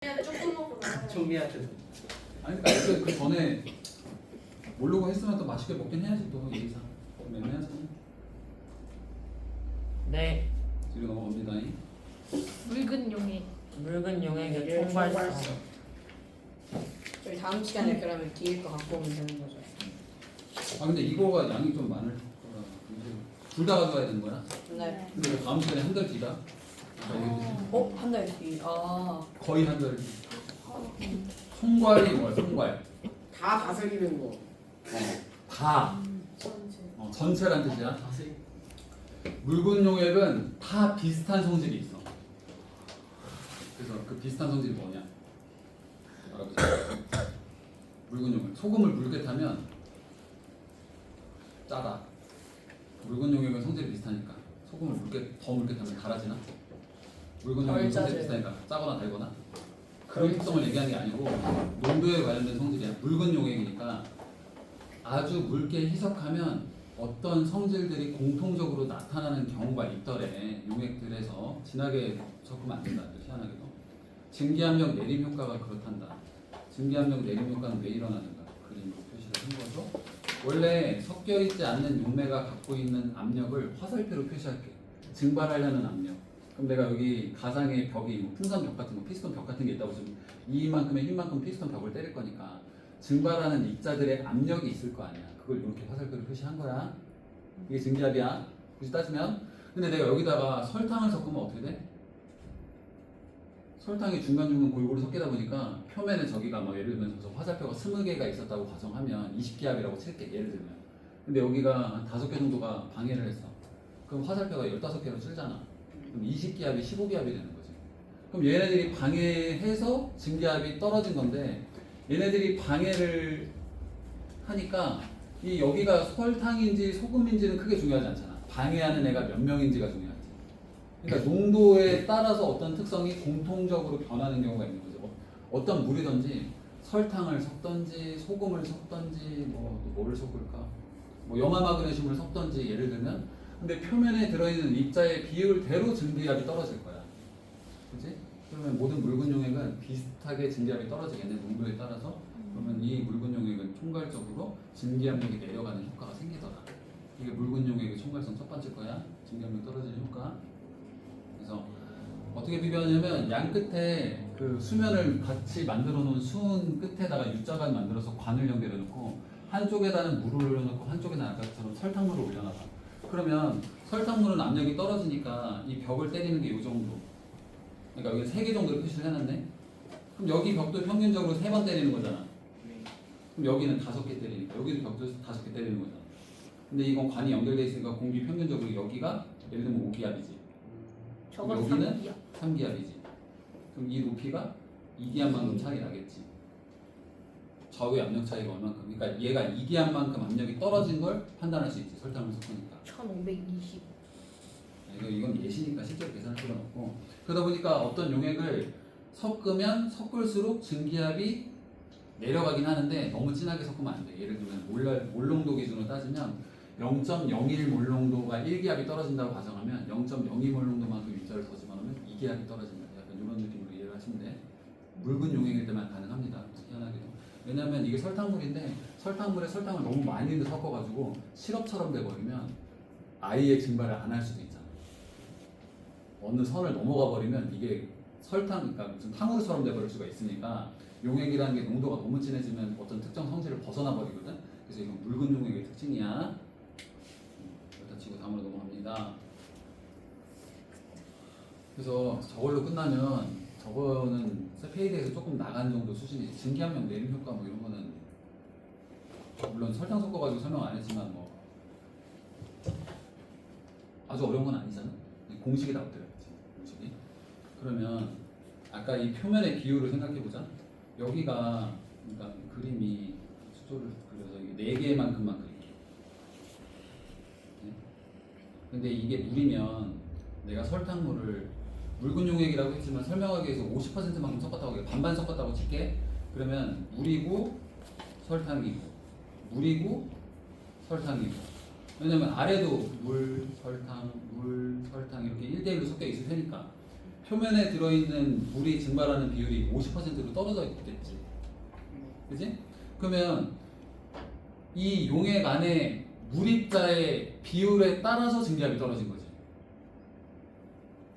조금 먹고 나가요. 정리하셔도. 아니 그러니까 그 전에 모르고 했으면 또 맛있게 먹긴 해야지 또 예의상 매매하잖아. 네. 뒤로 넘어갑니다. 묽은 용액. 묽은 용액의 예, 총괄성. 총괄성. 저희 다음 시간에 그러면 기일 거 갖고 오면 되는 거죠. 아 근데 이거가 양이 좀 많을 거라. 둘 다 가져가야 되는 거야? 네. 근데 왜 다음 시간에 한 달 뒤다? 한 달 뒤. 거의 한 달 뒤. 총괄이 뭐야? 총괄. 다 다스리는 거. 다. 전체. 전체란 뜻이야. 묽은 용액은 다 비슷한 성질이 있어. 그래서 그 비슷한 성질이 뭐냐? 알아보자. 묽은 용액. 소금을 묽게 타면 짜다. 묽은 용액은 성질이 비슷하니까 소금을 더 묽게 타면 달아지나? 묽은 용액은 성질이 비슷하니까 짜거나 달거나 그런 특성을 얘기하는 게 아니고 농도에 관련된 성질이야. 묽은 용액이니까 아주 묽게 희석하면 어떤 성질들이 공통적으로 나타나는 경우가 있더래. 용액들에서 진하게 섞으면 안 된다. 희한하게도 증기압력 내림 효과가 그렇단다. 증기압력 내림 효과는 왜 일어나는가? 그림으로 표시를 한 거죠. 원래 섞여 있지 않는 용매가 갖고 있는 압력을 화살표로 표시할게. 증발하려는 압력. 그럼 내가 여기 가상의 벽이 뭐 풍선 벽 같은 거, 피스톤 벽 같은 게 있다고 지금 이만큼의 힘만큼 피스톤 벽을 때릴 거니까 증발하는 입자들의 압력이 있을 거 아니야. 그걸 이렇게 화살표로 표시한 거야. 이게 증기압이야. 굳이 따지면. 근데 내가 여기다가 설탕을 섞으면 어떻게 돼? 설탕이 중간중간 골고루 섞이다 보니까 표면에 저기가 뭐 예를 들면 저 화살표가 20개가 있었다고 가정하면 20기압이라고 칠게. 예를 들면. 근데 여기가 한 5개 정도가 방해를 했어. 그럼 화살표가 15개로 칠잖아. 그럼 20기압이 15기압이 되는 거지. 그럼 얘네들이 방해해서 증기압이 떨어진 건데 얘네들이 방해를 하니까 이 여기가 설탕인지 소금인지는 크게 중요하지 않잖아. 방해하는 애가 몇 명인지가 중요하지. 그러니까 농도에 따라서 어떤 특성이 공통적으로 변하는 경우가 있는 거죠. 어떤 물이든지 설탕을 섞던지 소금을 섞던지 또 뭐를 섞을까? 염화마그네슘을 섞던지 예를 들면 근데 표면에 들어있는 입자의 비율대로 증기압이 떨어질 거야. 그렇지? 그러면 모든 묽은 용액은 비슷하게 증기압이 떨어지겠네. 농도에 따라서. 그러면 이 묽은 용액은 총괄적으로 증기압력이 내려가는 효과가 생기더라. 이게 묽은 용액의 총괄성 첫 번째 거야. 증기압력 떨어지는 효과. 그래서 어떻게 비교하냐면 양 끝에 그 수면을 같이 만들어 놓은 수은 끝에다가 U자간 만들어서 관을 연결해 놓고 한쪽에다는 물을 올려놓고 한쪽에는 아까처럼 설탕물을 올려놔봐. 그러면 설탕물은 압력이 떨어지니까 이 벽을 때리는 게 이 정도. 그러니까 여기 3개 정도를 표시를 해놨네. 그럼 여기 벽도 평균적으로 3번 때리는 거잖아. 그럼 여기는 5개 때리니까 여기도 벽도 5개 때리는 거잖아. 근데 이건 관이 연결돼 있으니까 공기 평균적으로 여기가 예를 들면 5기압이지. 저건 여기는 3기압. 3기압이지. 그럼 이 높이가 2기압만큼 차이 나겠지. 좌우의 압력 차이가 얼만큼. 그러니까 얘가 2기압만큼 압력이 떨어진 걸 판단할 수 있지. 설탕을 섞으니까. 1520. 이건 예시니까 실제로 계산할 필요는 없고. 그러다 보니까 어떤 용액을 섞으면 섞을수록 증기압이 내려가긴 하는데 너무 진하게 섞으면 안 돼. 예를 들면 몰농도 기준으로 따지면 0.01 몰농도가 1기압이 떨어진다고 가정하면 0.02 몰농도만큼 입자를 더 집어넣으면 2기압이 떨어진다. 약간 이런 느낌으로 이해를 하시면 돼. 묽은 용액일 때만 가능합니다. 희한하게도. 왜냐하면 이게 설탕물인데 설탕물에 설탕을 너무 많이 섞어가지고 시럽처럼 돼버리면 아예 증발을 안 할 수도 있잖아. 어느 선을 넘어가 버리면 이게 그러니까 무슨 탕후루처럼 돼버릴 수가 있으니까 용액이라는 게 농도가 너무 진해지면 어떤 특정 성질을 벗어나 버리거든. 그래서 이건 묽은 용액의 특징이야. 일단 치고 다음으로 넘어갑니다. 그래서 저걸로 끝나면 저거는 세페이드에서 조금 나간 정도 수준이지. 증기압력 내림 효과 이런 거는 물론 설탕 섞어가지고 설명 안 했지만 아주 어려운 건 아니잖아. 공식이 나오더라고요. 공식이. 그러면 아까 이 표면의 비율을 생각해보자. 여기가 그러니까 그림이 수조를 그려서 이게 4개만큼만 그릴게. 네? 근데 이게 물이면 내가 설탕물을 묽은 용액이라고 했지만 설명하기 위해서 50%만큼 섞었다고 반반 섞었다고 칠게. 그러면 물이고 설탕이고 물이고 설탕이고. 왜냐면 아래도 물, 설탕 이렇게 1대1로 섞여 있을 테니까 표면에 들어있는 물이 증발하는 비율이 50%로 떨어져 있겠지. 그지? 그러면 이 용액 안에 물입자의 비율에 따라서 증기압이 떨어진 거지.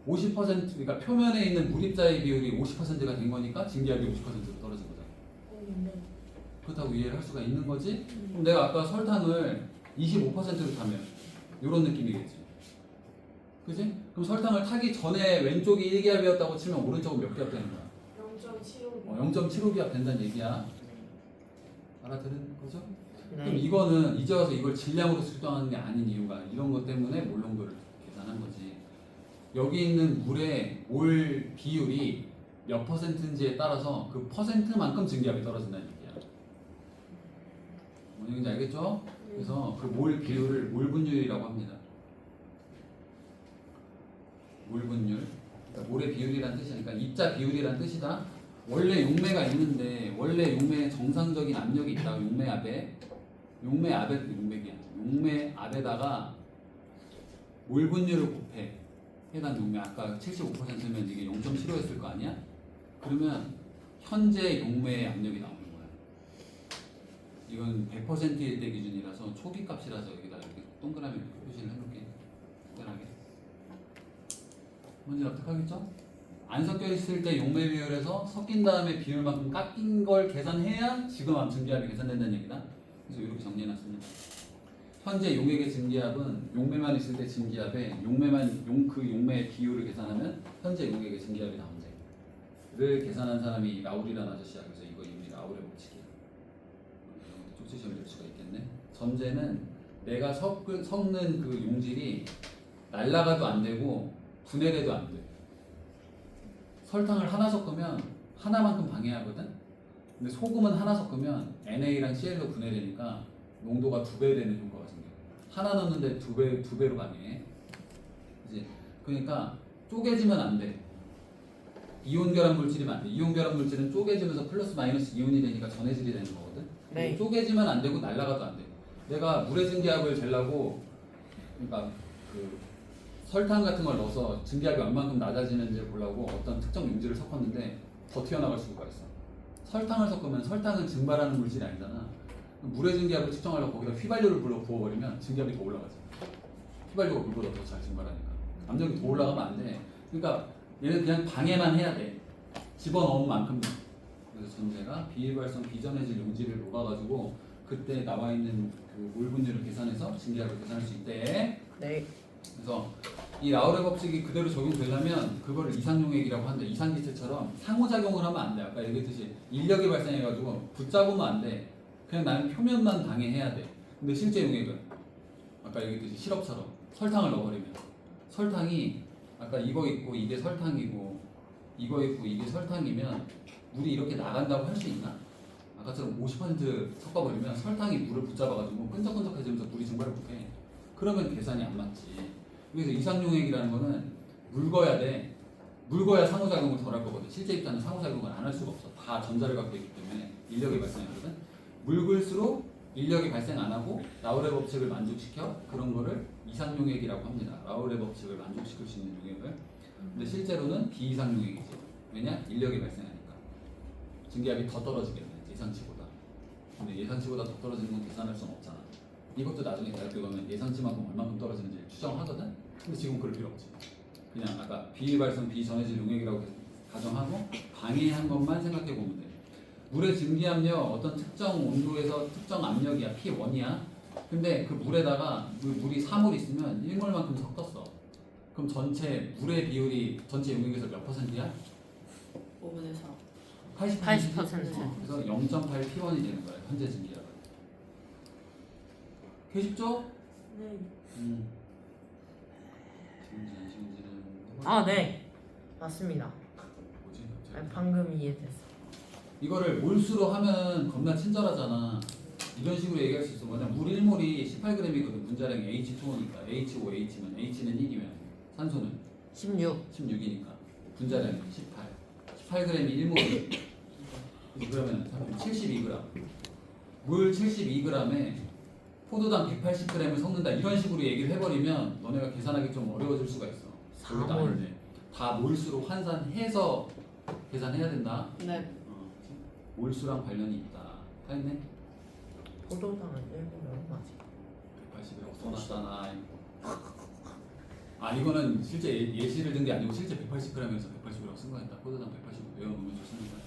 50% 그러니까 표면에 있는 물입자의 비율이 50%가 된 거니까 증기압이 50%로 떨어진 거잖아. 그렇다고 이해를 할 수가 있는 거지. 그럼 내가 아까 설탕을 25%로 타면 이런 느낌이겠지. 그지? 그럼 설탕을 타기 전에 왼쪽이 1기압이었다고 치면 오른쪽은 몇 기압 되는 거야? 0.75. 0.75기압 된다는 얘기야. 알아들은 거죠? 그럼 네. 이거는 이제 와서 이걸 질량으로 측정하는 게 아닌 이유가 이런 것 때문에 몰농도를 계산한 거지. 여기 있는 물의 몰 비율이 몇 퍼센트인지에 따라서 그 퍼센트만큼 증기압이 떨어진다는 얘기야. 뭔 얘기인지 알겠죠? 그래서 그 몰 비율을 몰 분율이라고 합니다. 몰 분율. 그러니까 몰의 비율이란 뜻이니까 입자 비율이란 뜻이다. 원래 용매가 있는데 원래 용매의 정상적인 압력이 있다고 용매압에 용매압에다가 몰 분율을 곱해. 해당 용매 아까 75%면 이게 0.75였을 거 아니야? 그러면 현재 용매의 압력이 나오는 거야. 이건 100%일 때 기준이라서 초기 값이라서 여기다 이렇게 동그라미 이렇게 표시를 해놓을게. 간단하게. 뭔지 납득하겠죠? 안 섞여 있을 때 용매 비율에서 섞인 다음에 비율만큼 깎인 걸 계산해야 지금 증기압이 계산된다는 얘기다. 그래서 이렇게 정리해놨습니다. 현재 용액의 증기압은 용매만 있을 때 증기압에 그 용매의 비율을 계산하면 현재 용액의 증기압이 나온대.를 계산한 사람이 라울이라는 아저씨야. 그래서 이거 이름이 라울의 법칙이야. 쪽지 시험에 낼 수가 있겠네. 전제는 내가 섞는 그 용질이 날라가도 안 되고 분해돼도 안 돼. 설탕을 하나 섞으면 하나만큼 방해하거든. 근데 소금은 하나 섞으면 NA랑 CL로 분해되니까 농도가 2배 되는 효과가 생겨. 하나 넣는데 두 배로 방해해. 이제 그러니까 쪼개지면 안 돼. 이온 결합 물질이면 안 돼. 이온 결합 물질은 쪼개지면서 플러스 마이너스 이온이 되니까 전해질이 되는 거거든. 네. 쪼개지면 안 되고 날아가도 안 돼. 내가 물의 증기압을 재려고 그러니까 그 설탕 같은 걸 넣어서 증기압이 얼만큼 낮아지는지 보려고 어떤 특정 용질을 섞었는데 더 튀어나갈 수가 있어. 설탕을 섞으면 설탕은 증발하는 물질이 아니잖아. 물의 증기압을 측정하려고 거기다 휘발유를 부어버리면 증기압이 더 올라가지. 휘발유가 물보다 더 잘 증발하니까. 압력이 더 올라가면 안 돼. 그러니까 얘는 그냥 방해만 해야 돼. 집어넣은 만큼. 그래서 전제가 비일발성 비전해질 용질을 녹아가지고 그때 나와 있는 그 물 분율을 계산해서 증기압을 계산할 수 있대. 네. 그래서 이 라울의 법칙이 그대로 적용되려면 그거를 이상용액이라고 하는데 이상기체처럼 상호작용을 하면 안 돼. 아까 얘기했듯이 인력이 발생해가지고 붙잡으면 안 돼. 그냥 나는 표면만 방해해야 돼. 근데 실제 용액은 아까 얘기했듯이 시럽처럼 설탕을 넣어버리면 설탕이 아까 이거 있고 이게 설탕이고 이거 있고 이게 설탕이면 물이 이렇게 나간다고 할 수 있나? 아까처럼 50% 섞어버리면 설탕이 물을 붙잡아가지고 끈적끈적해지면서 물이 증발을 못해. 그러면 계산이 안 맞지. 그래서 이상용액이라는 거는 묽어야 돼. 묽어야 상호작용을 덜 할 거거든. 실제 입자는 상호작용을 안 할 수가 없어. 다 전자를 갖고 있기 때문에 인력이 발생하거든. 묽을수록 인력이 발생 안 하고 라울의 법칙을 만족시켜 그런 거를 이상용액이라고 합니다. 라울의 법칙을 만족시킬 수 있는 용액을. 근데 실제로는 비이상용액이지. 왜냐? 인력이 발생하니까. 증기압이 더 떨어지겠네. 예상치보다. 근데 예상치보다 더 떨어지는 건 계산할 수는 없잖아. 이것도 나중에 대학교 가면 예상치만큼 얼마큼 떨어지는지 추정하거든? 근데 지금 그럴 필요 없지. 그냥 아까 비발성 비전해질 용액이라고 가정하고 방해한 것만 생각해 보면 돼. 물의 증기압력 어떤 특정 온도에서 특정 압력이야. P1이야. 근데 그 물에다가 물이 4몰 있으면 1몰만큼 섞었어. 그럼 전체 물의 비율이 전체 용액에서 몇 %야? 5분의 4. 80%. 그래서 0.8 P1이 되는 거야. 현재 증기압은. 그게 쉽죠? 네. 아, 네. 맞습니다. 뭐지? 아니, 방금 이해됐어. 이거를 몰수로 하면 겁나 친절하잖아. 이런 식으로 얘기할 수 있어. 뭐냐, 물 1몰이 18g이거든. 분자량이 H2O니까 HOH면 H는 1이면 산소는 16. 16이니까 분자량이 18g이 1몰이 그러면 72g. 물 72g에 포도당 180g을 섞는다. 이런 식으로 얘기를 해버리면 너네가 계산하기 좀 어려워질 수가 있어. 4몰. 아닌데. 다 몰수로 환산해서 계산해야 된다. 네. 몰수랑 관련이 있다. 다 했네? 포도당은 1분에 얼마지? 180이라고 써놨잖아. 아 이거는 실제 예시를 든 게 아니고 실제 180g에서 180이라고 쓴 거였다. 포도당 180 외워놓으면 좋습니다.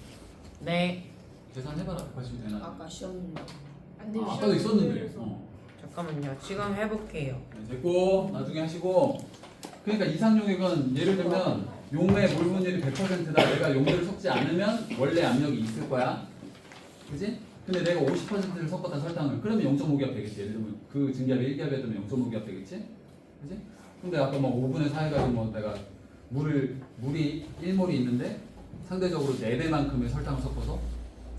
네. 계산해봐라. 180이 되나? 아까 시험 아까도 있었는데. 잠깐만요. 지금 해볼게요. 네, 됐고 나중에 하시고. 그러니까 이상용액은 예를 들면 용매의 몰 분율이 100%다. 내가 용매를 섞지 않으면 원래 압력이 있을 거야. 그지? 근데 내가 50%를 섞었다 설탕을. 그러면 0.5기압 되겠지. 예를 들면 그 증기압이 1기압이었다면 0.5기압 되겠지? 그지? 근데 아까 뭐 5분의 4 해가지고 뭐 내가 물이 1몰이 있는데 상대적으로 4배만큼의 설탕을 섞어서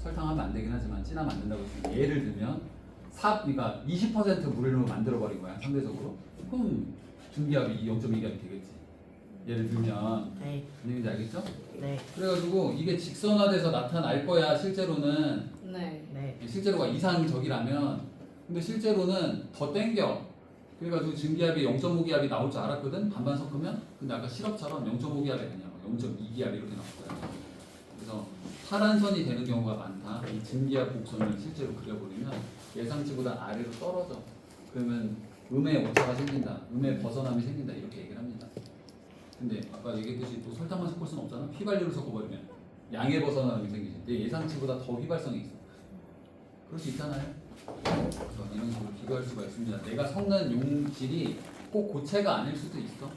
설탕하면 안 되긴 하지만 진하면 안 된다고 했으니까 예를 들면 그러니까 20% 물을 만들어버린 거야 상대적으로. 그럼 증기압이 0.2기압이 되겠지. 예를 들면 네. 무슨 얘기인지 알겠죠? 네. 그래가지고 이게 직선화돼서 나타날 거야 실제로는. 네. 네. 실제로가 이상적이라면. 근데 실제로는 더 땡겨. 그래가지고 증기압이 0.5기압이 나올 줄 알았거든. 반반 섞으면. 근데 아까 시럽처럼 0.5기압이 아니야 0.2기압 이렇게 나올 거야. 그래서 탈환선이 되는 경우가 많다. 이 증기압 곡선을 실제로 그려버리면 예상치보다 아래로 떨어져. 그러면 음의 오차가 생긴다. 음의 벗어남이 생긴다. 이렇게 얘기를 합니다. 근데 아까 얘기했듯이 또 설탕만 섞을 수는 없잖아. 휘발유를 섞어버리면 양의 벗어남이 생기지. 내 예상치보다 더 휘발성이 있어. 그럴 수 있잖아요. 그래서 이런 식으로 비교할 수가 있습니다. 내가 섞는 용질이 꼭 고체가 아닐 수도 있어.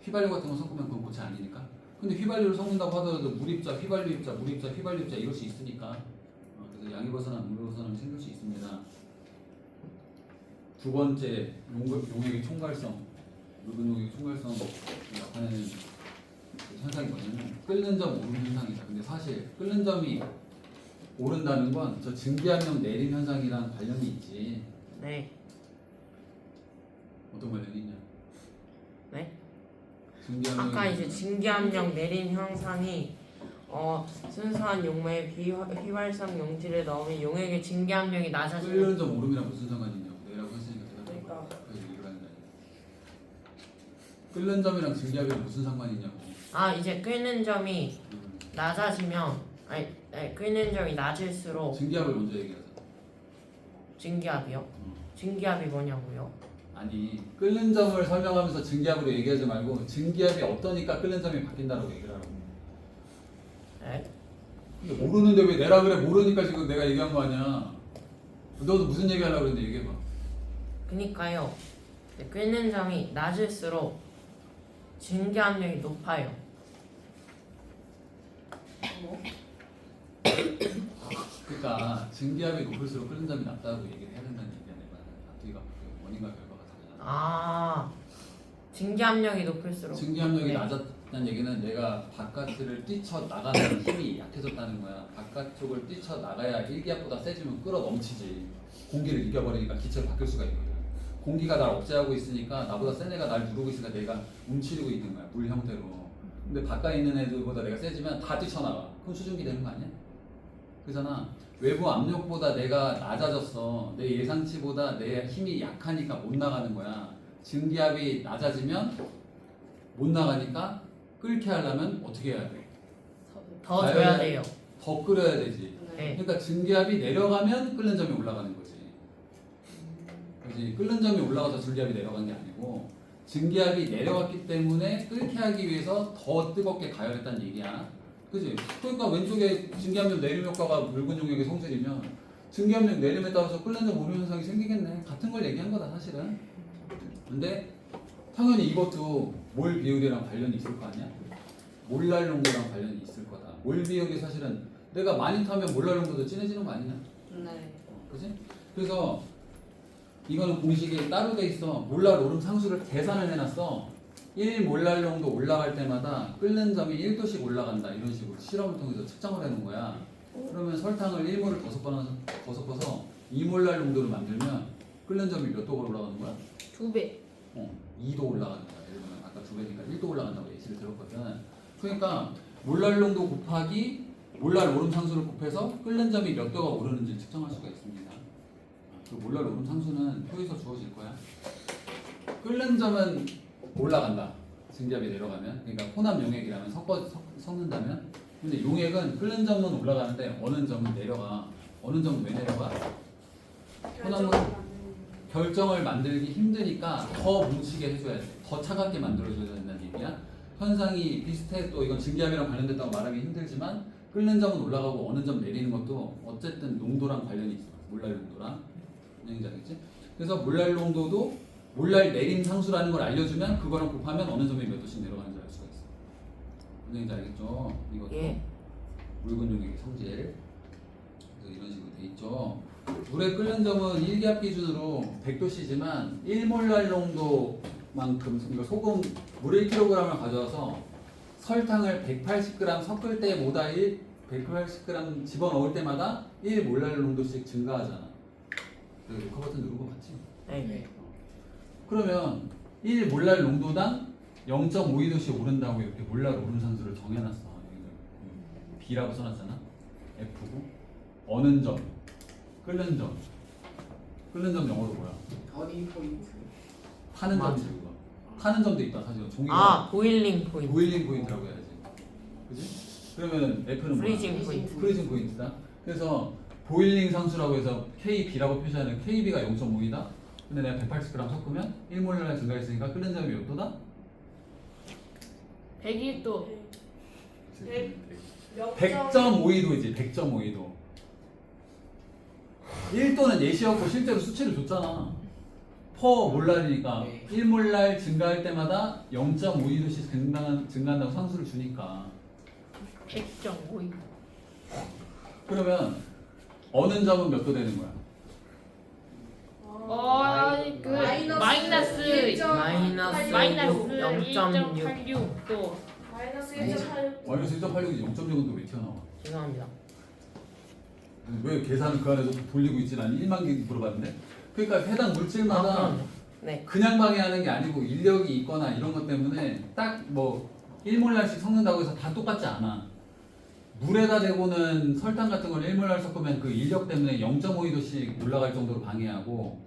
휘발유 같은 거 섞으면 그건 고체 아니니까. 근데 휘발유를 섞는다고 하더라도 물입자, 휘발유 입자, 물입자, 휘발유 입자 이럴 수 있으니까. 그래서 양의 벗어남, 음의 벗어남이 생길 수 있습니다. 두 번째 용액의 총괄성, 묽은 용액의 총괄성 나타내는 그 현상이 뭐냐면 끓는 점 오르는 현상이다. 근데 사실 끓는 점이 오른다는 건 저 증기압력 내림 현상이랑 관련이 있지. 네. 어떤 관련이 있냐? 네. 증기압력 아까 이제 증기압력 내림 현상이 순수한 용매에 비휘발성 용질을 넣으면 용액의 증기압력이 낮아지는. 끓는 점 오름이랑 무슨 상관이 있냐고 내라고 했으니까 대답해. 그러니까. 그래서 얘기를 하는 거야. 끓는 점이랑 증기압이랑 무슨 상관이 있냐고. 아 이제 끓는 점이 낮아지면 아니 끓는 점이 낮을수록 증기압을 먼저 얘기하자. 증기압이요? 증기압이 뭐냐고요? 아니 끓는 점을 설명하면서 증기압으로 얘기하지 말고 증기압이 어떠니까 끓는 점이 바뀐다라고 얘기를 하라고. 네? 근데 모르는데 왜 내라 그래? 모르니까 지금 내가 얘기한 거 아니야. 너도 무슨 얘기 하려고 그랬는데 얘기해봐. 그니까요. 끓는 점이 낮을수록 증기압력이 높아요. 그러니까 증기압이 높을수록 끓는 점이 낮다고 얘기를 해야 된다는 얘기야. 내가 앞뒤가 원인과 결과가 다르잖아. 아 증기압력이 높을수록. 증기압력이 네. 낮았다는 얘기는 내가 바깥을 뛰쳐나가는 힘이 약해졌다는 거야. 바깥쪽을 뛰쳐나가야 1기압보다 세지면 끌어 넘치지. 공기를 이겨버리니까 기체가 바뀔 수가 있거든. 공기가 날 억제하고 있으니까 나보다 센 애가 날 누르고 있으니까 내가 움츠리고 있는 거야. 물 형태로. 근데 바깥에 있는 애들보다 내가 세지면 다 뛰쳐나가. 그럼 수증기 되는 거 아니야? 그잖아. 외부 압력보다 내가 낮아졌어. 내 예상치보다 내 힘이 약하니까 못 나가는 거야. 증기압이 낮아지면 못 나가니까 끓게 하려면 어떻게 해야 돼? 더 줘야 돼요. 더 끓여야 되지. 네. 그러니까 증기압이 내려가면 끓는 점이 올라가는 거지. 그지? 끓는 점이 올라가서 증기압이 내려간 게 아니고 증기압이 내려갔기 때문에 끓게 하기 위해서 더 뜨겁게 가열했다는 얘기야. 그지? 그러니까 왼쪽에 증기압력 내림 효과가 묽은 용액의 성질이면 증기압력 내림에 따라서 끓는 점 오름 현상이 생기겠네. 같은 걸 얘기한 거다 사실은. 근데 당연히 이것도 몰 비율이랑 관련이 있을 거 아니야? 몰랄 농도랑 관련이 있을 거다. 몰 비율이 사실은 내가 많이 타면 몰랄 농도도 진해지는 거 아니냐? 네. 그지? 그래서 이거는 공식이 따로 돼 있어. 몰랄 오름 상수를 계산을 해놨어. 1몰랄 농도 올라갈 때마다 끓는 점이 1도씩 올라간다. 이런 식으로 실험을 통해서 측정을 해놓은 거야. 그러면 설탕을 1몰을 더 섞어서 2몰랄 농도를 만들면 끓는 점이 몇 도가 올라가는 거야? 2배. 2도 올라가는 거야. 예를 들면 아까 2배니까 1도 올라간다고 예시를 들었거든. 그러니까 몰랄 농도 곱하기 몰랄 오름 상수를 곱해서 끓는 점이 몇 도가 오르는지 측정할 수가 있습니다. 그 몰랄 오름 상수는 표에서 주어질 거야. 끓는 점은 올라간다. 증기압이 내려가면, 그러니까 혼합 용액이라면 섞는다면, 근데 용액은 끓는 점은 올라가는데 어느 점은 내려가. 어느 점은 왜 내려가? 혼합은 결정을 만들기 힘드니까 더 뭉치게 해줘야 돼. 더 차갑게 만들어줘야 된다는 얘기야. 현상이 비슷해. 또 이건 증기압이랑 관련됐다고 말하기 힘들지만 끓는 점은 올라가고 어느 점 내리는 것도 어쨌든 농도랑 관련이 있어. 몰랄 농도랑. 뭔지 알겠지? 그래서 몰랄 농도도 몰랄 내림 상수라는 걸 알려주면 그거랑 곱하면 어느 점이 몇 도씩 내려가는지 알 수가 있어. 뭔지 알겠죠? 이것도 예. 묽은 용액의 성질. 그래서 이런 식으로 돼 있죠. 물의 끓는 점은 1기압 기준으로 100도씨지만 1몰랄 농도만큼, 그러니까 소금 물 1kg을 가져와서 설탕을 180g 섞을 때보다 180g 집어넣을 때마다 1몰랄 농도씩 증가하잖아. 그 녹화 버튼 누르고 봤지? 네. 그러면 1몰랄 농도당 0.52도씩 오른다고 이렇게 몰랄 오른 상수를 정해놨어. B라고 써놨잖아. F고 어는 점, 끓는 점. 끓는 점 영어로 뭐야? 버닝 포인트. 타는 맞아. 점이지 그거. 타는 점도 있다 사실. 종이가 아 보일링 포인트. 보일링 포인트라고 해야지. 그지? 그러면 F는 뭐야? 프리징 포인트. 프리징 포인트다. 그래서 보일링 상수라고 해서 KB라고 표시하는 KB가 0.5이다. 근데 내가 180g 섞으면 1몰랄 증가했으니까 끓는 점이 몇 도다? 102도. 100.52도이지. 100.52도. 1도는 예시였고 실제로 수치를 줬잖아. 퍼 몰랄이니까 네. 1몰랄 증가할 때마다 0.52도씩 증가한다고 상수를 주니까. 100.5. 그러면 어는 점은 몇 도 되는 거야? 그 마이너스 마이너스 0.6. 0.86도. 마이너스 1.86. 마이너스 1.86이 0.6은 또 왜 튀어나와? 죄송합니다. 왜 계산을 그 안에서 돌리고 있지? 난 1만 개 물어봤는데. 그러니까 해당 물질마다 그럼요. 네. 그냥 방해하는 게 아니고 인력이 있거나 이런 것 때문에 딱 뭐 1몰랄씩 섞는다고 해서 다 똑같지 않아. 물에다 대고는 설탕 같은 걸 1몰랄 섞으면 그 인력 때문에 0.52도씩 올라갈 정도로 방해하고,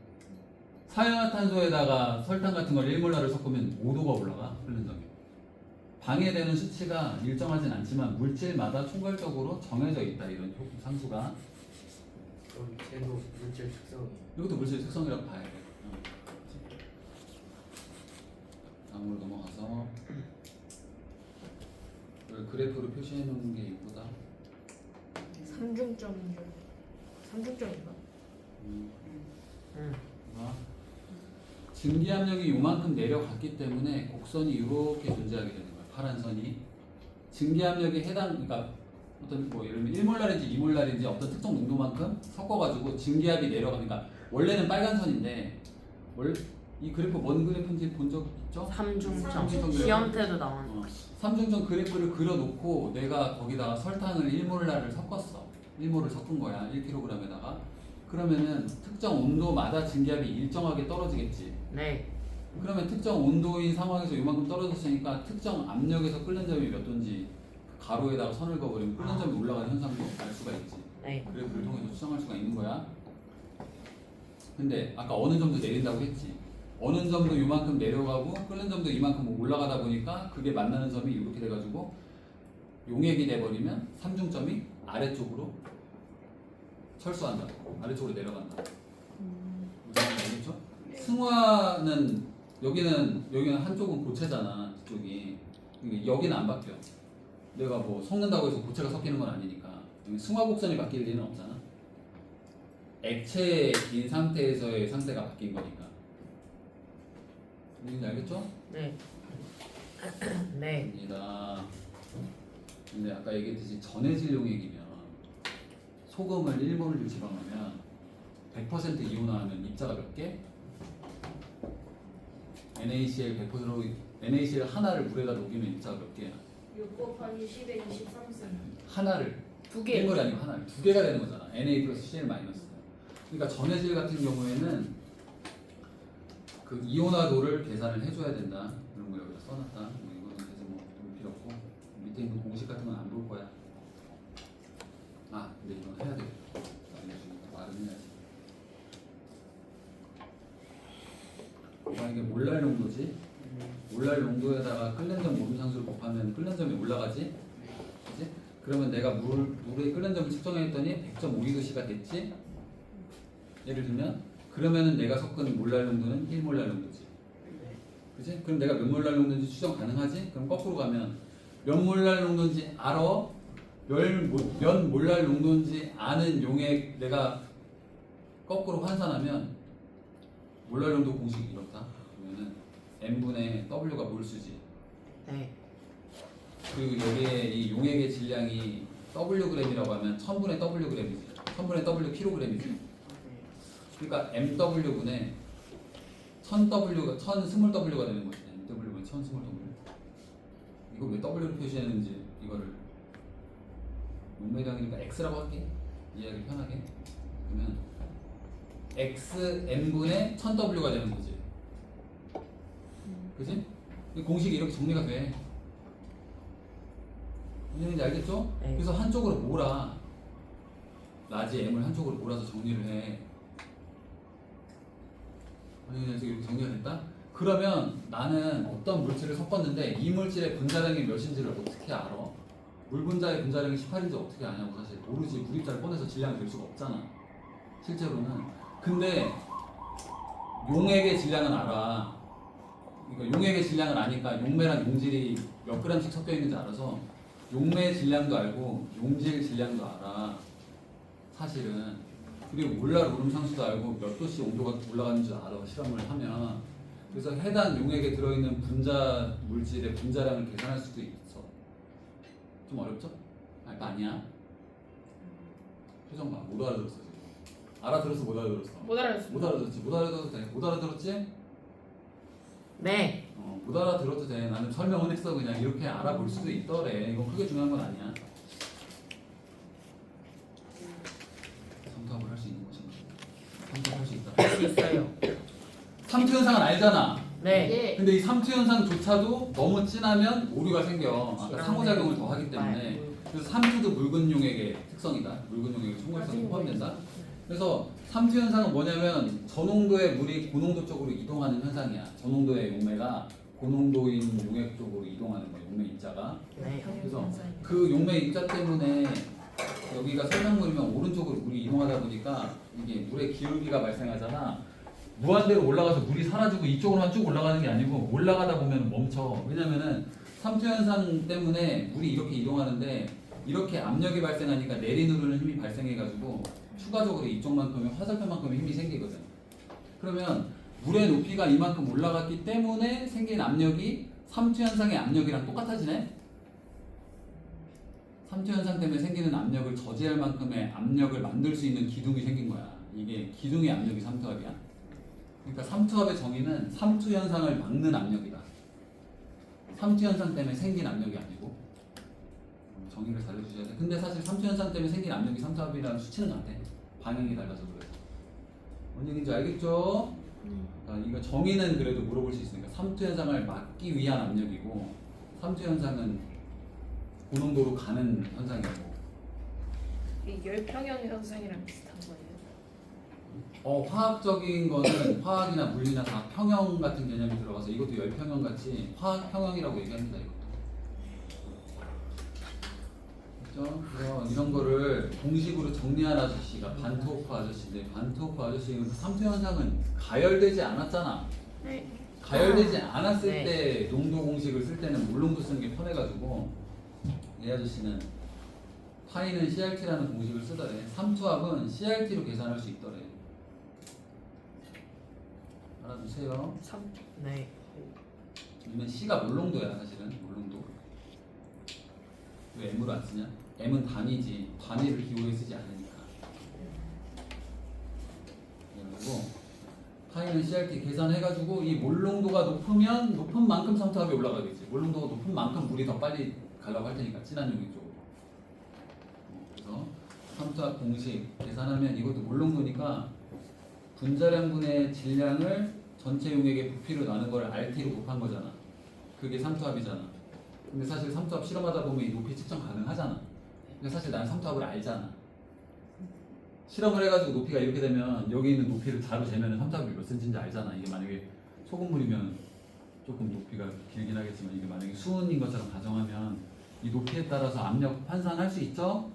사연화탄소에다가 설탕 같은 걸 1몰랄을 섞으면 5도가 올라가. 끓는 점이. 방해되는 수치가 일정하진 않지만 물질마다 총괄적으로 정해져 있다. 이런 상수가. 그럼 쟤도 물질 특성이. 이것도 물질 특성이라고 봐야 돼. 다음으로 넘어가서 이걸 그래프로 표시해 놓는 게 이거다. 삼중점인 줄. 삼중점인가? 봐. 증기압력이 요만큼 내려갔기 때문에 곡선이 이렇게 존재하게 되는 거야. 파란 선이. 증기압력에 해당, 그러니까 어떤 뭐 예를 들면 1몰랄인지 2몰랄인지 어떤 특정 농도만큼 섞어가지고 증기압이 내려가니까, 원래는 빨간 선인데 이 그래프 뭔 그래프인지 본 적 있죠? 삼중점. 삼중점 시험 때도 나오는. 삼중점 그래프를 그려놓고 내가 거기다가 설탕을 1몰랄을 섞었어. 1몰을 섞은 거야. 1kg에다가. 그러면은 특정 온도마다 증기압이 일정하게 떨어지겠지. 네. 그러면 특정 온도인 상황에서 이만큼 떨어졌으니까 특정 압력에서 끓는 점이 몇 도인지 가로에다가 선을 그어버리면 끓는 점이 올라가는 현상도 알 수가 있지. 네. 그래프를 통해서 추정할 수가 있는 거야. 근데 아까 어느 정도 내린다고 했지. 어느 점도 이만큼 내려가고 끓는 점도 이만큼 올라가다 보니까 그게 만나는 점이 이렇게 돼가지고 용액이 돼버리면 삼중점이 아래쪽으로 철수한다. 아래쪽으로 내려간다. 무슨 말인지 알겠죠? 승화는 여기는 한쪽은 고체잖아. 이쪽이. 여기는 안 바뀌어. 내가 뭐 섞는다고 해서 고체가 섞이는 건 아니니까. 승화 곡선이 바뀔 리는 없잖아. 액체인 상태에서의 상태가 바뀐 거니까. 뭔지 알겠죠? 네. 네. 입니다. 근데 아까 얘기했듯이 전해질 용액이면 소금을 1몰을 집어넣으면 100% 이온화하면 입자가 몇 개? NaCl 100%로 NaCl 하나를 물에다 녹이면 입자가 몇 개야? 6 곱하기 10에 23승. 하나를. 두 개. 1몰이 아니고 하나를. 두 개가 되는 거잖아. Na 플러스 Cl 마이너스. 그러니까 전해질 같은 경우에는 그 이온화도를 계산을 해줘야 된다. 이런 거 여기다 써놨다. 뭐 이거는 계속 볼 필요 없고, 밑에 있는 공식 같은 건 안 볼 거야. 아, 근데 이건 해야 돼. 말은 해야지. 만약에 몰랄 농도지? 몰랄 농도에다가 끓는 점 모름 상수를 곱하면 끓는 점이 올라가지? 그치? 그러면 내가 물의 끓는 점을 측정했더니 100.52도씨가 됐지? 예를 들면 그러면은 내가 섞은 몰랄 농도는 1몰랄 농도지. 그치? 그럼 내가 몇 몰랄 농도인지 추정 가능하지? 그럼 거꾸로 가면 몇 몰랄 농도인지 알아? 몇 몰랄 농도인지 아는 용액 내가 거꾸로 환산하면 몰랄 농도 공식이 이렇다. 그러면은 n분의 w가 몰수지. 네. 그리고 여기에 이 용액의 질량이 wg이라고 하면 1000분의 wg이지. 1000분의 w kg이지. 그러니까 mw분의 1000w가 1020w가 되는 거지. mw분의 1020w. 이거 왜 w로 표시했는지 이거를 용매량이니까 x라고 할게. 이해하기 편하게. 그러면 x n분의 1000w가 되는 거지. 그지? 이 공식이 이렇게 정리가 돼. 무슨 알겠죠? 네. 그래서 한쪽으로 몰아. 라지 m을 한쪽으로 몰아서 정리를 해. 그래서 이렇게 정리가 됐다? 그러면 나는 어떤 물질을 섞었는데 이 물질의 분자량이 몇인지를 어떻게 알아? 물 분자의 분자량이 18인지 어떻게 아냐고. 사실 모르지. 물입자를 꺼내서 질량을 낼 수가 없잖아 실제로는. 근데 용액의 질량은 알아. 그러니까 용액의 질량을 아니까 용매랑 용질이 몇 g씩 섞여 있는지 알아서 용매 질량도 알고 용질 질량도 알아 사실은. 그리고 몰랄 오름 상수도 알고 몇 도씨 온도가 올라가는 줄 알아 실험을 하면. 그래서 해당 용액에 들어있는 분자 물질의 분자량을 계산할 수도 있어. 좀 어렵죠? 아니야? 표정 봐. 못 알아들었어 지금. 알아들었어 못 알아들었어? 못 알아듣어. 못 알아들었지. 못 알아들어도 돼. 못 알아들었지? 네. 못 알아들어도 돼. 나는 설명은 했어. 그냥 이렇게 알아볼 수도 있더래. 이건 크게 중요한 건 아니야. 삼투압을 할 수 있는 것인가? 삼투압할 수 있다. 할 수 있어요. 삼투 현상은 알잖아. 네. 예. 근데 이 삼투 현상조차도 너무 진하면 오류가 생겨. 아까 상호작용을 더 하기 때문에. 네. 그래서 삼투도 묽은 용액의 특성이다. 묽은 용액의 총괄성이 포함된다. 그래서 삼투 현상은 뭐냐면 저농도의 물이 고농도 쪽으로 이동하는 현상이야. 저농도의 용매가 고농도인 용액 쪽으로 이동하는 거야. 용매 입자가. 네. 그래서 그 용매 입자 때문에 여기가 설명물이면 오른쪽으로 물이 이동하다 보니까 이게 물의 기울기가 발생하잖아. 무한대로 올라가서 물이 사라지고 이쪽으로만 쭉 올라가는 게 아니고 올라가다 보면 멈춰. 왜냐면은 삼투 현상 때문에 물이 이렇게 이동하는데 이렇게 압력이 발생하니까 내리누르는 힘이 발생해가지고 추가적으로 이쪽만큼의 화살표만큼의 힘이 생기거든. 그러면 물의 높이가 이만큼 올라갔기 때문에 생긴 압력이 삼투 현상의 압력이랑 똑같아지네? 삼투 현상 때문에 생기는 압력을 저지할 만큼의 압력을 만들 수 있는 기둥이 생긴 거야. 이게 기둥의 압력이 삼투압이야. 그러니까 삼투압의 정의는 삼투 현상을 막는 압력이다. 삼투 현상 때문에 생긴 압력이 아니고. 정의를 잘 해주셔야 돼. 근데 사실 삼투 현상 때문에 생긴 압력이 삼투압이라는 수치는 같아. 방향이 달라서 그래. 뭔 얘기인지 알겠죠? 이거 정의는 그래도 물어볼 수 있으니까 삼투 현상을 막기 위한 압력이고 삼투 현상은 고농도로 가는 현상이고. 이 열평형 현상이랑 비슷한 거예요. 화학적인 거는 화학이나 물리나 다 평형 같은 개념이 들어가서 이것도 열평형 같이 화학 평형이라고 얘기합니다. 이것도. 그렇죠? 그래서 이런 거를 공식으로 정리한 아저씨가 반트호프 아저씨인데 반트호프 아저씨는 삼투 현상은 가열되지 않았잖아. 네. 가열되지 않았을 네. 때 농도 공식을 쓸 때는 물농도 쓰는 게 편해가지고 이 아저씨는 파이는 CRT라는 공식을 쓰더래. 삼투압은 CRT로 계산할 수 있더래. 알아두세요. 네. 이는 C가 물농도야 사실은. 물농도. 왜 M으로 안 쓰냐? M은 단위지. 단위를 기호에 쓰지 않으니까. 그리고 파이는 CRT 계산해가지고 이 몰농도가 높으면 높은 만큼 삼투압이 올라가겠지. 몰농도가 높은 만큼 물이 더 빨리 가려고 할 테니까 진한 용액 쪽으로. 그래서 삼투압 공식 계산하면 이것도 몰농도니까 분자량분의 질량을 전체 용액의 부피로 나눈 걸 RT로 곱한 거잖아. 그게 삼투압이잖아. 근데 사실 삼투압 실험하다 보면 이 높이 측정 가능하잖아. 근데 사실 난 삼투압을 알잖아. 실험을 해가지고 높이가 이렇게 되면 여기 있는 높이를 자로 재면 삼투압이 몇 센치인지 알잖아. 이게 만약에 소금물이면 조금 높이가 길긴 하겠지만 이게 만약에 수은인 것처럼 가정하면 이 높이에 따라서 압력 환산할 수 있죠?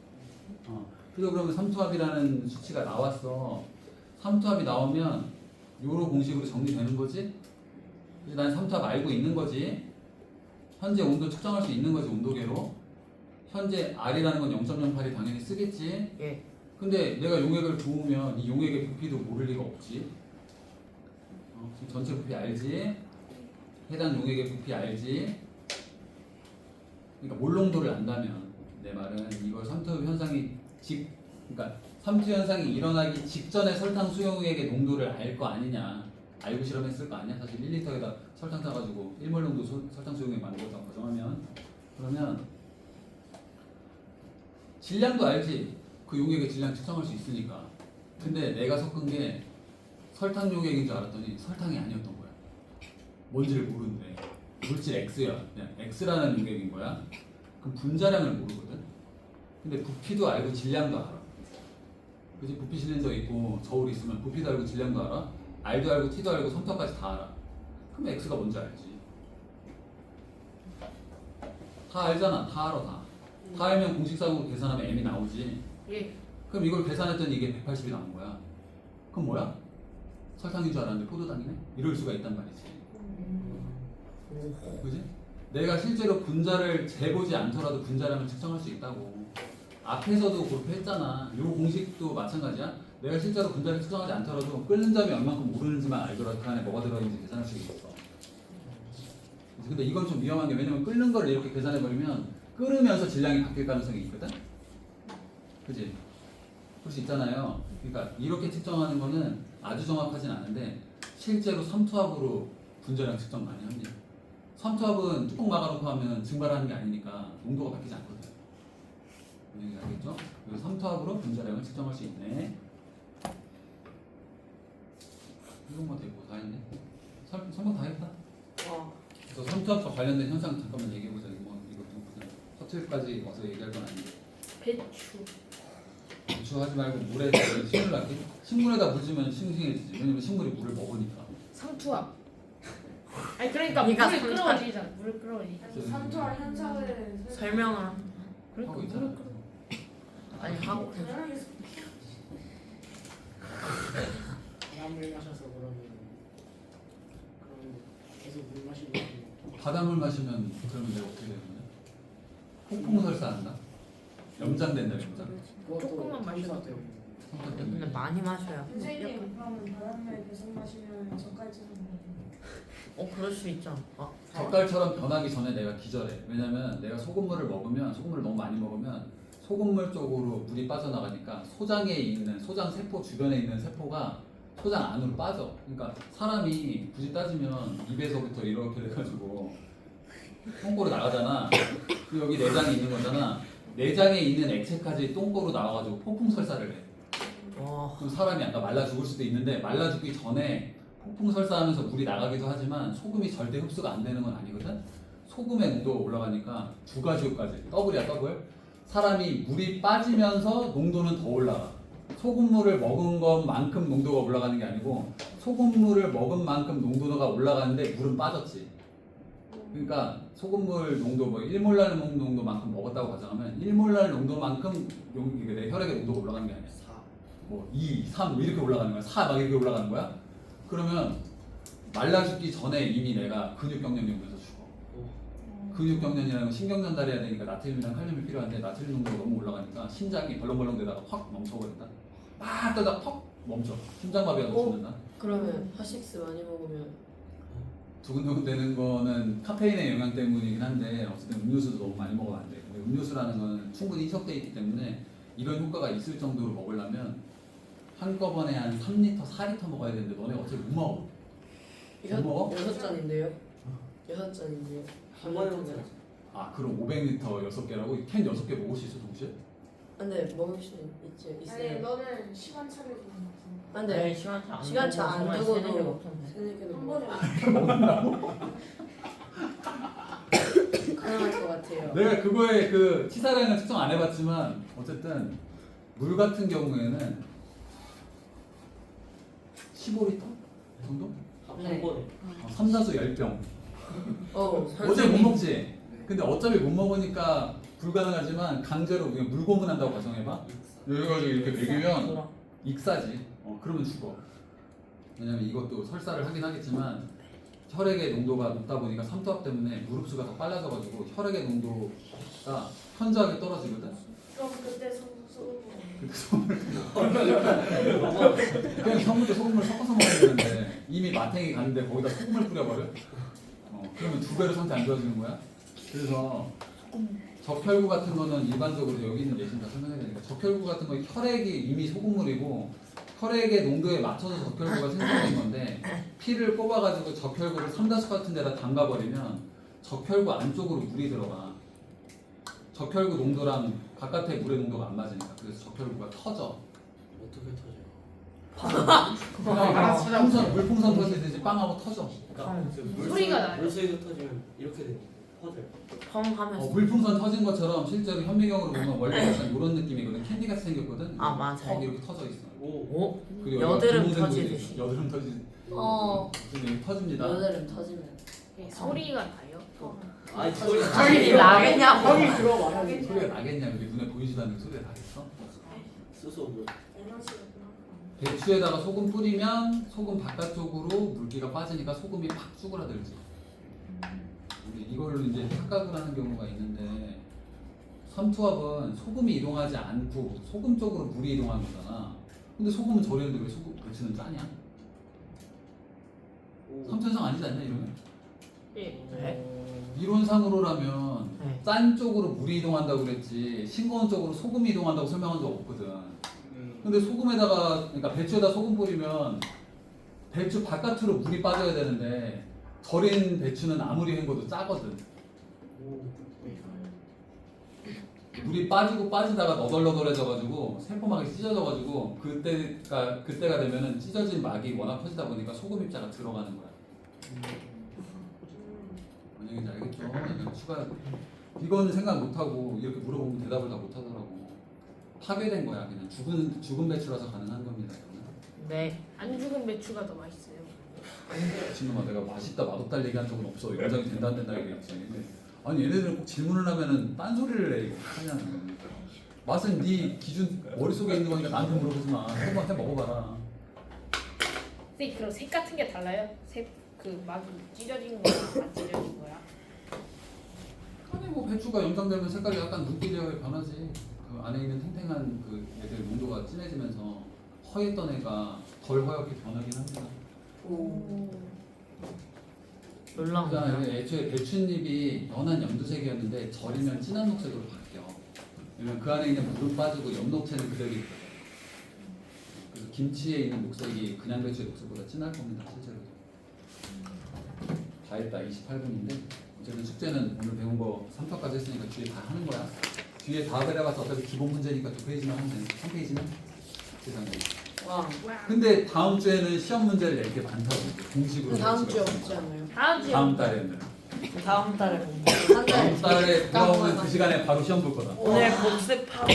그리고 그러면 삼투압이라는 수치가 나왔어. 삼투압이 나오면 요로 공식으로 정리되는 거지? 그래서 난 삼투압 알고 있는 거지. 현재 온도 측정할 수 있는 거지, 온도계로. 현재 R이라는 건 0.08이 당연히 쓰겠지. 예. 근데 내가 용액을 부으면 이 용액의 부피도 모를 리가 없지. 지금 전체 부피 알지? 해당 용액의 부피 알지? 그러니까 몰농도를 안다면 내 말은 이걸 삼투압 현상이 그러니까 삼투 현상이 일어나기 직전에 설탕 수용액의 농도를 알 거 아니냐. 알고 실험했을 거 아니야? 사실 1리터에다 설탕 타가지고 1몰 농도 설탕 수용액 만들었다고 가정하면 그러면 질량도 알지. 그 용액의 질량 측정할 수 있으니까. 근데 내가 섞은 게 설탕 용액인 줄 알았더니 설탕이 아니었던 거야. 뭔지를 모르는데 물질 X야. 그냥 X라는 용액인 거야. 그럼 분자량을 모르거든. 근데 부피도 알고 질량도 알아. 그치? 부피 실린더 있고 저울이 있으면 부피도 알고 질량도 알아. R도 알고 T도 알고 삼투압까지 다 알아. 그럼 X가 뭔지 알지. 다 알잖아. 다 알아 다. 다 알면 공식상으로 계산하면 M이 나오지. 예. 그럼 이걸 계산했더니 이게 180이 나온 거야. 그럼 뭐야? 설탕인 줄 알았는데 포도당이네? 이럴 수가 있단 말이지. 그지? 내가 실제로 분자를 재보지 않더라도 분자량을 측정할 수 있다고. 앞에서도 그렇게 했잖아. 요 공식도 마찬가지야. 내가 실제로 분자를 측정하지 않더라도 끓는 점이 얼만큼 오르는지만 알더라도 그 안에 뭐가 들어있는지 계산할 수 있어. 근데 이건 좀 위험한 게 왜냐면 끓는 걸 이렇게 계산해버리면 끓으면서 질량이 바뀔 가능성이 있거든? 그지? 그럴 수 있잖아요. 그러니까 이렇게 측정하는 거는 아주 정확하진 않은데 실제로 삼투압으로 분자량 측정 많이 합니다. 삼투압은 뚜껑 막아놓고 하면 증발하는 게 아니니까 농도가 바뀌지 않거든. 알겠죠? 그래서 삼투압으로 분자량을 측정할 수 있네. 이것만 되고 다 했네. 설명 다 했다. 그래서 삼투압과 관련된 현상 잠깐만 얘기해보자. 이거 무슨 서틀까지 와서 얘기할 건 아닌데. 배추. 배추하지 말고 물에 식물 할게. 식물에다 물 주면 싱싱해지지. 왜냐면 식물이 물을 먹으니까. 삼투압. 아니 그러니까 네가 물을 삼투압. 끌어올리잖아. 물을 끌어올리. 삼투압 현상을 설명을 그러니까 하고 있잖아. 아니 하고 바람을 마셔서 그러면 계속 물 마시고 바닷물 마시면 그러면 내가 어떻게 되는 거야? 폭풍설사 한다? 염장된다 염장. 조금만 마셔도 돼요. 근데 많이 마셔야 선생님 그러면 바닷물 계속 마시면 젓갈처럼 그럴 수 있죠. 젓갈처럼 변하기 전에 내가 기절해. 왜냐면 내가 소금물을 먹으면 소금물을 너무 많이 먹으면 소금물 쪽으로 물이 빠져나가니까 소장에 있는 소장 세포 주변에 있는 세포가 소장 안으로 빠져. 그러니까 사람이 굳이 따지면 입에서부터 이렇게 돼가지고 똥꼬로 나가잖아. 그리고 여기 내장이 있는 거잖아. 내장에 있는 액체까지 똥꼬로 나와가지고 폭풍설사를 해. 그럼 사람이 아까 말라 죽을 수도 있는데 말라 죽기 전에 폭풍설사하면서 물이 나가기도 하지만 소금이 절대 흡수가 안 되는 건 아니거든. 소금의 농도가 올라가니까 두 가지 효과지. 더블이야 더블. 사람이 물이 빠지면서 농도는 더 올라가. 소금물을 먹은 것만큼 농도가 올라가는 게 아니고 소금물을 먹은 만큼 농도가 올라가는데 물은 빠졌지. 그러니까 소금물 농도 뭐 1몰랄 농도만큼 먹었다고 가정하면 1몰랄 농도만큼 내 혈액의 농도가 올라가는 게 아니야. 4, 뭐 2, 3 뭐 이렇게 올라가는 거야. 4 막 이렇게 올라가는 거야. 그러면 말라 죽기 전에 이미 내가 근육경련이 오면서 죽어. 근육경련이라는 건 신경전달해야 되니까 나트륨이랑 칼륨이 필요한데 나트륨 농도가 너무 올라가니까 심장이 벌렁벌렁 되다가 확 멈춰버린다. 막 떠다가 퍽 멈춰. 심장마비가 죽는다. 그러면 핫식스 많이 먹으면 두근두근 되는 거는 카페인의 영향 때문이긴 한데 어쨌든 음료수도 너무 많이 먹으면 안 돼. 근데 음료수라는 건 충분히 희석되어 있기 때문에 이런 효과가 있을 정도로 먹으려면 한꺼번에 한 3리터, 4리터 먹어야 되는데 너네 어차피 못 먹어. 못 먹어? 6잔인데요? 6잔인데요? 한 번에 먹잖아. 아 그럼 500리터 6개라고? 캔 6개 먹을 수 있어 동시에? 근데 먹을 수 있지 아니 있어요. 너는 시간차를 좀 안돼 시간차 안 두고도 한 번에 가능할 것 같아요. 내가 그거에 그 치사량을 측정 안 해봤지만 어쨌든 물 같은 경우에는 15리터 정도? 한 번에. 3다수 10병 어제 못 먹지. 근데 어차피 못 먹으니까 불가능하지만 강제로 그냥 물고문한다고 가정해봐. 여기가지고 이렇게 먹이면 익사지. 그러면 죽어. 왜냐면 이것도 설사를 하긴 하겠지만 혈액의 농도가 높다 보니까 삼투압 때문에 무릎수가 더 빨라져가지고 혈액의 농도가 현저하게 떨어지거든. 그럼 그때 소금. 근데 소금을 그냥 처음부터 소금을 섞어서 먹어야 되는데 이미 마탱이 갔는데 거기다 소금을 뿌려버려? 그러면 2배로 상태 안 좋아지는 거야? 그래서 적혈구 같은 거는 일반적으로 여기 있는 예시는 다 설명해야 되니까 적혈구 같은 거 혈액이 이미 소금물이고 혈액의 농도에 맞춰서 적혈구가 생성된 건데 피를 뽑아가지고 적혈구를 삼다수 같은 데다 담가버리면 적혈구 안쪽으로 물이 들어가. 적혈구 농도랑 바깥의 물의 농도가 안 맞으니까 그래서 적혈구가 터져. 어떻게 터져요? 그냥 물풍선 터지듯이 빵하고 터져. 소리가 나요. 물수가 터지면 이렇게 돼요. 퍼져요. 펑 하면서. 물풍선 터진 것처럼 실제로 현미경으로 보면 원래 약간 이런 느낌이거든. 캔디같이 생겼거든. 아, 맞아요. 턱 이렇게 터져 있어. 오? 그리고 여드름 여기가 터지듯이. 여드름 터지듯이. 지금 터집니다. 여드름 터지면 소리가 나요? 아니 소리 소리 나겠냐고. 형이 들어봐. 소리가 나겠냐? 그게 눈에 보이지도 않는 소리가 나겠어? 수소 물. 에너지가 그만큼. 배추에다가 소금 뿌리면 소금 바깥쪽으로 물기가 빠지니까 소금이 팍 쭈그라들지. 근데 이걸로 이제 착각을 하는 경우가 있는데 삼투압은 소금이 이동하지 않고 소금 쪽으로 물이 이동하는 거잖아. 근데 소금은 저리는데 왜 소금 배추는 짜냐? 삼투압상 아니지 않냐 이러면? 예. 이론상으로라면 네. 짠 쪽으로 물이 이동한다고 그랬지 싱거운 쪽으로 소금이 이동한다고 설명한 적 없거든. 근데 소금에다가 그러니까 배추에다 소금 뿌리면 배추 바깥으로 물이 빠져야 되는데 절인 배추는 아무리 헹궈도 짜거든. 물이 빠지고 빠지다가 너덜너덜해져가지고 새콤하게 찢어져가지고 그때가 되면은 찢어진 막이 워낙 커지다 보니까 소금 입자가 들어가는 거야. 뭔 얘기인지 알겠죠? 그러니까 추가 이거는 생각 못하고 이렇게 물어보면 대답을 다 못하더라고. 파괴된 거야. 그냥 죽은 배추라서 가능한 겁니다. 이거는. 네. 안 죽은 배추가 더 맛있어요. 지금아 내가 맛있다 맛없다 얘기한 적은 없어. 연장이 된다 안 된다 얘기했지. 근데 아니 얘네들은 꼭 질문을 하면은 딴소리를 내. 이거 하냐는 거니까. 맛은 네 기준 머릿속에 있는 거니까 나한테 물어보지 마. 소금한테 먹어봐라. 선생님 그럼 색 같은 게 달라요? 그 막이 찢어진 거랑 안 찢어진 거야? 아니 뭐 배추가 염장되면 색깔이 약간 눈기되어 변하지. 그 안에 있는 탱탱한 그 애들 농도가 진해지면서 허했던 애가 덜 허옇게 변하긴 합니다. 놀라운 그러니까 거야. 애초에 배춧잎이 연한 연두색이었는데 절이면 진한 녹색으로 바뀌어. 왜냐면 그 안에 있는 물은 빠지고 엽록체는 그대로 있거든. 그래서 김치에 있는 녹색이 그냥 배추의 녹색보다 진할 겁니다, 실제로. 다 했다, 28분인데. 어쨌든 숙제는 오늘 배운 거 3파까지 했으니까 뒤에 다 하는 거야. 뒤에 다 그려봐서 어차피 기본 문제니까 2페이지만 하면 돼. 3페이지는 세상에. 와. 근데 다음 주에는 시험 문제를 낼 게 많다고. 공식으로. 다음 주에 없지 않아요? 다음 주에 다음 달에는. 다음 달에 공부. 한 다음 달. 달에 돌아오는 그 시간에 바로 시험 볼 거다. 오늘 복습하고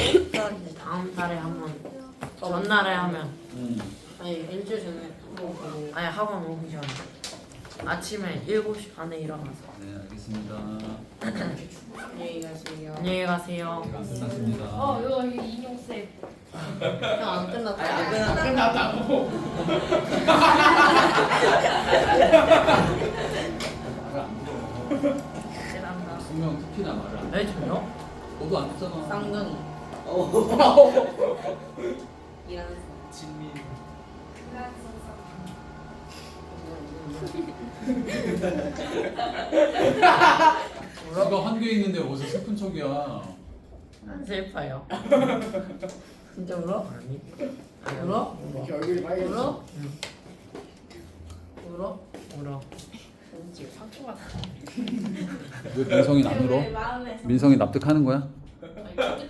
다음 달에 한번 전날에 하면 아니 일주일 전에 한번 보고. 아니 학원 오기 전에 아침에 7시 반에 일어나서 네, 알겠습니다. 안녕히 가세요. 안녕히 가세요. 끝났습니다. 이거 인용 쌤. 형안 끝났다. 끝났다고. 대단하다. 분명 특히나 말을 안 해. 네 저요? 너도 안 했잖아. 쌍둥이. 이런. 진민. 지가 한개 있는데 어디서 슬픈 척이야. 안 슬퍼요. 진짜 울어? 아니. 울어? 이렇게 얼굴이 빨개졌어. 울어? 응. 울어? 울어. 지금 상처가 나. 왜 민성이 안 울어? 마음에서. 민성이 납득하는 거야?